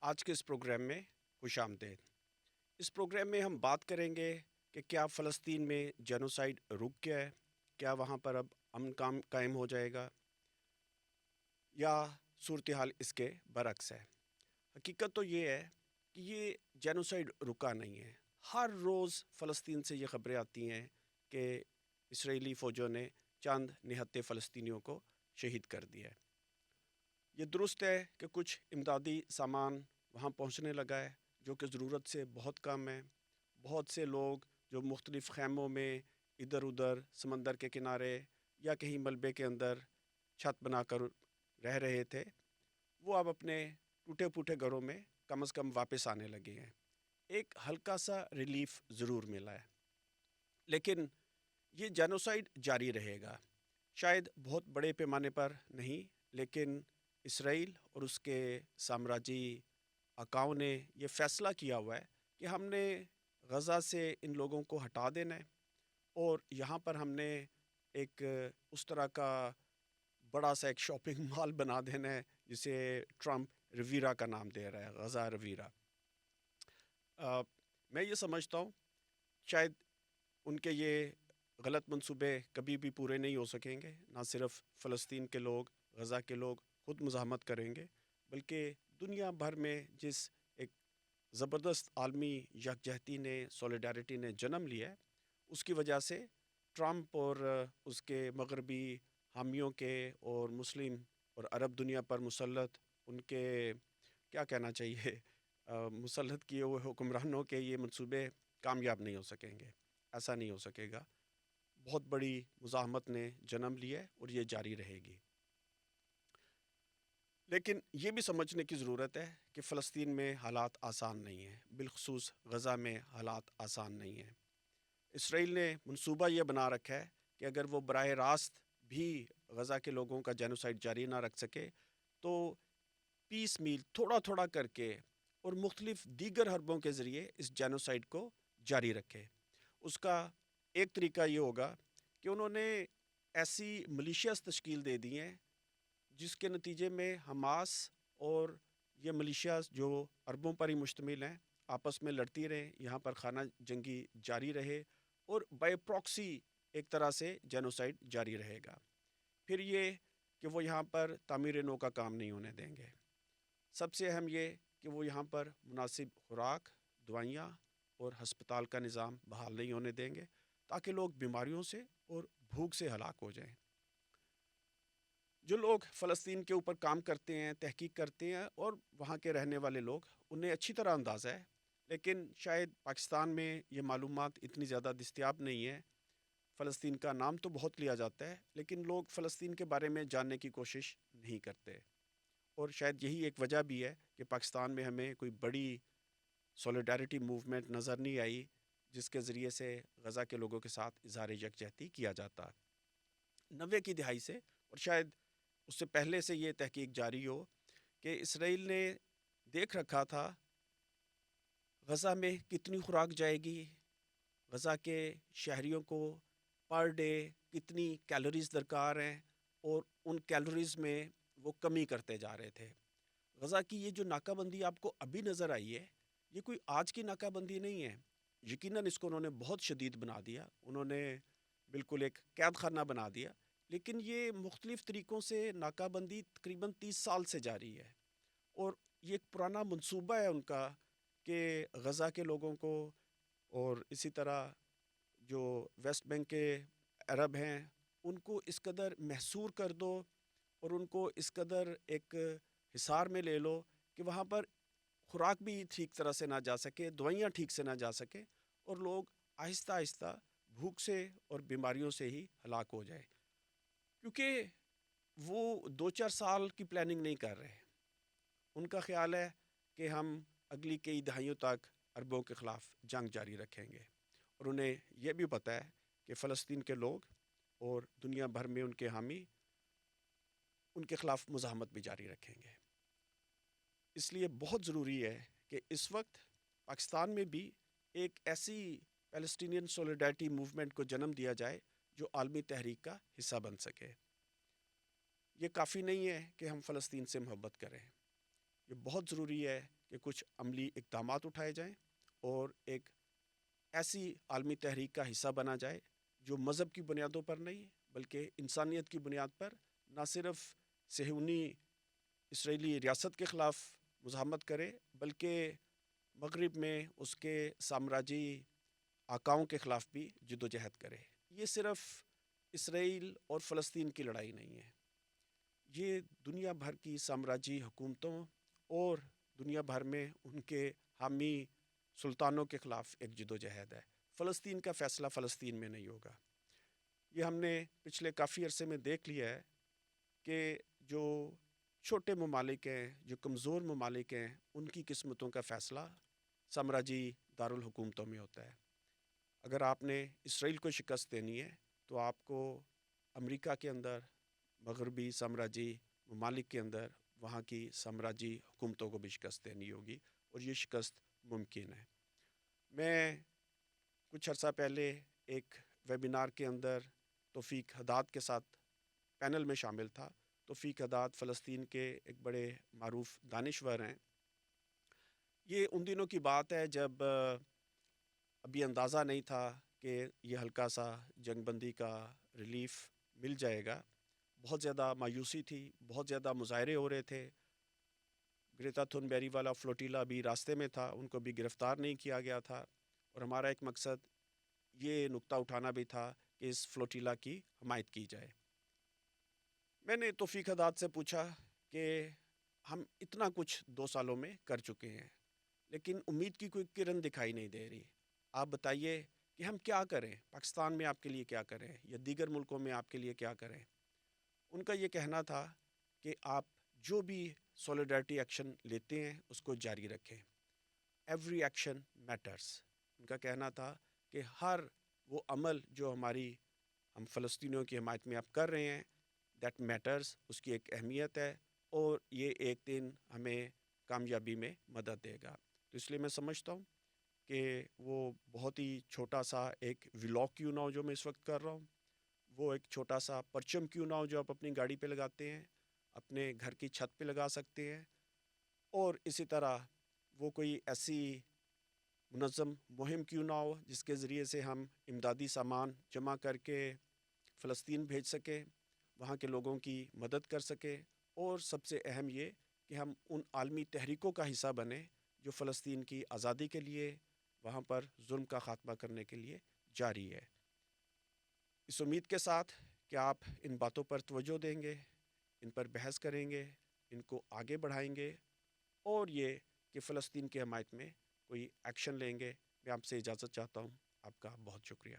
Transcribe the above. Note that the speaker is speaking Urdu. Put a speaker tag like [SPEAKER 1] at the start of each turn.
[SPEAKER 1] آج کے اس پروگرام میں خوش آمدید۔ اس پروگرام میں ہم بات کریں گے کہ کیا فلسطین میں جینوسائیڈ رک گیا ہے، کیا وہاں پر اب امن کام قائم ہو جائے گا یا صورتحال اس کے برعکس ہے۔ حقیقت تو یہ ہے کہ یہ جینوسائیڈ رکا نہیں ہے۔ ہر روز فلسطین سے یہ خبریں آتی ہیں کہ اسرائیلی فوجوں نے چند نہتے فلسطینیوں کو شہید کر دیا ہے۔ یہ درست ہے کہ کچھ امدادی سامان وہاں پہنچنے لگا ہے جو کہ ضرورت سے بہت کم ہے۔ بہت سے لوگ جو مختلف خیموں میں ادھر ادھر سمندر کے کنارے یا کہیں ملبے کے اندر چھت بنا کر رہ رہے تھے، وہ اب اپنے ٹوٹے پھوٹے گھروں میں کم از کم واپس آنے لگے ہیں۔ ایک ہلکا سا ریلیف ضرور ملا ہے، لیکن یہ جینوسائیڈ جاری رہے گا، شاید بہت بڑے پیمانے پر نہیں، لیکن اسرائیل اور اس کے سامراجی آقاؤں نے یہ فیصلہ کیا ہوا ہے کہ ہم نے غزہ سے ان لوگوں کو ہٹا دینا ہے اور یہاں پر ہم نے ایک اس طرح کا بڑا سا ایک شاپنگ مال بنا دینا ہے جسے ٹرمپ رویرا کا نام دے رہا ہے، غزہ رویرا۔ میں یہ سمجھتا ہوں شاید ان کے یہ غلط منصوبے کبھی بھی پورے نہیں ہو سکیں گے۔ نہ صرف فلسطین کے لوگ، غزہ کے لوگ خود مزاحمت کریں گے، بلکہ دنیا بھر میں جس ایک زبردست عالمی یکجہتی نے، سولیڈیرٹی نے جنم لیا ہے، اس کی وجہ سے ٹرمپ اور اس کے مغربی حامیوں کے اور مسلم اور عرب دنیا پر مسلط ان کے کیا کہنا چاہیے مسلط کیے ہوئے حکمرانوں کے یہ منصوبے کامیاب نہیں ہو سکیں گے۔ ایسا نہیں ہو سکے گا۔ بہت بڑی مزاحمت نے جنم لیا ہے اور یہ جاری رہے گی۔ لیکن یہ بھی سمجھنے کی ضرورت ہے کہ فلسطین میں حالات آسان نہیں ہیں، بالخصوص غزہ میں حالات آسان نہیں ہیں۔ اسرائیل نے منصوبہ یہ بنا رکھا ہے کہ اگر وہ براہ راست بھی غزہ کے لوگوں کا جینوسائیڈ جاری نہ رکھ سکے تو پیس میل تھوڑا تھوڑا کر کے اور مختلف دیگر حربوں کے ذریعے اس جینوسائیڈ کو جاری رکھے۔ اس کا ایک طریقہ یہ ہوگا کہ انہوں نے ایسی ملیشیاز تشکیل دے دی ہیں جس کے نتیجے میں حماس اور یہ ملیشیاز جو عربوں پر ہی مشتمل ہیں آپس میں لڑتی رہیں، یہاں پر خانہ جنگی جاری رہے اور بائی پراکسی ایک طرح سے جینوسائیڈ جاری رہے گا۔ پھر یہ کہ وہ یہاں پر تعمیر نو کا کام نہیں ہونے دیں گے۔ سب سے اہم یہ کہ وہ یہاں پر مناسب خوراک، دوائیاں اور ہسپتال کا نظام بحال نہیں ہونے دیں گے تاکہ لوگ بیماریوں سے اور بھوک سے ہلاک ہو جائیں۔ جو لوگ فلسطین کے اوپر کام کرتے ہیں، تحقیق کرتے ہیں اور وہاں کے رہنے والے لوگ، انہیں اچھی طرح اندازہ ہے، لیکن شاید پاکستان میں یہ معلومات اتنی زیادہ دستیاب نہیں ہے۔ فلسطین کا نام تو بہت لیا جاتا ہے، لیکن لوگ فلسطین کے بارے میں جاننے کی کوشش نہیں کرتے، اور شاید یہی ایک وجہ بھی ہے کہ پاکستان میں ہمیں کوئی بڑی سولیڈیرٹی موومنٹ نظر نہیں آئی جس کے ذریعے سے غزہ کے لوگوں کے ساتھ اظہار یکجہتی کیا جاتا۔ 90 کی دہائی سے اور شاید اس سے پہلے سے یہ تحقیق جاری ہو کہ اسرائیل نے دیکھ رکھا تھا غزہ میں کتنی خوراک جائے گی، غزہ کے شہریوں کو پر ڈے کتنی کیلوریز درکار ہیں، اور ان کیلوریز میں وہ کمی کرتے جا رہے تھے۔ غزہ کی یہ جو ناکہ بندی آپ کو ابھی نظر آئی ہے، یہ کوئی آج کی ناکہ بندی نہیں ہے۔ یقیناً اس کو انہوں نے بہت شدید بنا دیا، انہوں نے بالکل ایک قید خانہ بنا دیا، لیکن یہ مختلف طریقوں سے ناکہ بندی تقریباً 30 سال سے جاری ہے، اور یہ ایک پرانا منصوبہ ہے ان کا کہ غزہ کے لوگوں کو اور اسی طرح جو ویسٹ بینک کے عرب ہیں ان کو اس قدر محصور کر دو اور ان کو اس قدر ایک حصار میں لے لو کہ وہاں پر خوراک بھی ٹھیک طرح سے نہ جا سکے، دوائیاں ٹھیک سے نہ جا سکے، اور لوگ آہستہ آہستہ بھوک سے اور بیماریوں سے ہی ہلاک ہو جائے، کیونکہ وہ 2-4 سال کی پلاننگ نہیں کر رہے۔ ان کا خیال ہے کہ ہم اگلی کئی دہائیوں تک عربوں کے خلاف جنگ جاری رکھیں گے، اور انہیں یہ بھی پتہ ہے کہ فلسطین کے لوگ اور دنیا بھر میں ان کے حامی ان کے خلاف مزاحمت بھی جاری رکھیں گے۔ اس لیے بہت ضروری ہے کہ اس وقت پاکستان میں بھی ایک ایسی پیلسٹینین سولیڈیرٹی موومنٹ کو جنم دیا جائے جو عالمی تحریک کا حصہ بن سکے۔ یہ کافی نہیں ہے کہ ہم فلسطین سے محبت کریں، یہ بہت ضروری ہے کہ کچھ عملی اقدامات اٹھائے جائیں اور ایک ایسی عالمی تحریک کا حصہ بنا جائے جو مذہب کی بنیادوں پر نہیں بلکہ انسانیت کی بنیاد پر نہ صرف صہیونی اسرائیلی ریاست کے خلاف مزاحمت کرے بلکہ مغرب میں اس کے سامراجی آقاؤں کے خلاف بھی جد و جہد کرے۔ یہ صرف اسرائیل اور فلسطین کی لڑائی نہیں ہے، یہ دنیا بھر کی سامراجی حکومتوں اور دنیا بھر میں ان کے حامی سلطانوں کے خلاف ایک جد و جہد ہے۔ فلسطین کا فیصلہ فلسطین میں نہیں ہوگا۔ یہ ہم نے پچھلے کافی عرصے میں دیکھ لیا ہے کہ جو چھوٹے ممالک ہیں، جو کمزور ممالک ہیں، ان کی قسمتوں کا فیصلہ سامراجی دارالحکومتوں میں ہوتا ہے۔ اگر آپ نے اسرائیل کو شکست دینی ہے تو آپ کو امریکہ کے اندر، مغربی سامراجی ممالک کے اندر وہاں کی سامراجی حکومتوں کو بھی شکست دینی ہوگی، اور یہ شکست ممکن ہے۔ میں کچھ عرصہ پہلے ایک ویبینار کے اندر توفیق حداد کے ساتھ پینل میں شامل تھا۔ توفیق حداد فلسطین کے ایک بڑے معروف دانشور ہیں۔ یہ ان دنوں کی بات ہے جب ابھی اندازہ نہیں تھا کہ یہ ہلکا سا جنگ بندی کا ریلیف مل جائے گا۔ بہت زیادہ مایوسی تھی، بہت زیادہ مظاہرے ہو رہے تھے۔ گریتا تھن بیری والا فلوٹیلا بھی راستے میں تھا، ان کو بھی گرفتار نہیں کیا گیا تھا، اور ہمارا ایک مقصد یہ نقطہ اٹھانا بھی تھا کہ اس فلوٹیلا کی حمایت کی جائے۔ میں نے توفیق حداد سے پوچھا کہ ہم اتنا کچھ 2 سالوں میں کر چکے ہیں لیکن امید کی کوئی کرن دکھائی نہیں دے رہی، آپ بتائیے کہ ہم کیا کریں، پاکستان میں آپ کے لیے کیا کریں یا دیگر ملکوں میں آپ کے لیے کیا کریں۔ ان کا یہ کہنا تھا کہ آپ جو بھی سولیڈرٹی ایکشن لیتے ہیں اس کو جاری رکھیں، ایوری ایکشن میٹرز۔ ان کا کہنا تھا کہ ہر وہ عمل جو ہم فلسطینیوں کی حمایت میں آپ کر رہے ہیں، دیٹ میٹرز، اس کی ایک اہمیت ہے اور یہ ایک دن ہمیں کامیابی میں مدد دے گا۔ تو اس لیے میں سمجھتا ہوں کہ وہ بہت ہی چھوٹا سا ایک ولاگ کیوں نہ ہو جو میں اس وقت کر رہا ہوں، وہ ایک چھوٹا سا پرچم کیوں نہ ہو جو آپ اپنی گاڑی پہ لگاتے ہیں، اپنے گھر کی چھت پہ لگا سکتے ہیں، اور اسی طرح وہ کوئی ایسی منظم مہم کیوں نہ ہو جس کے ذریعے سے ہم امدادی سامان جمع کر کے فلسطین بھیج سکیں، وہاں کے لوگوں کی مدد کر سکیں، اور سب سے اہم یہ کہ ہم ان عالمی تحریکوں کا حصہ بنیں جو فلسطین کی آزادی کے لیے، وہاں پر ظلم کا خاتمہ کرنے کے لیے جاری ہے۔ اس امید کے ساتھ کہ آپ ان باتوں پر توجہ دیں گے، ان پر بحث کریں گے، ان کو آگے بڑھائیں گے، اور یہ کہ فلسطین کی حمایت میں کوئی ایکشن لیں گے، میں آپ سے اجازت چاہتا ہوں۔ آپ کا بہت شکریہ۔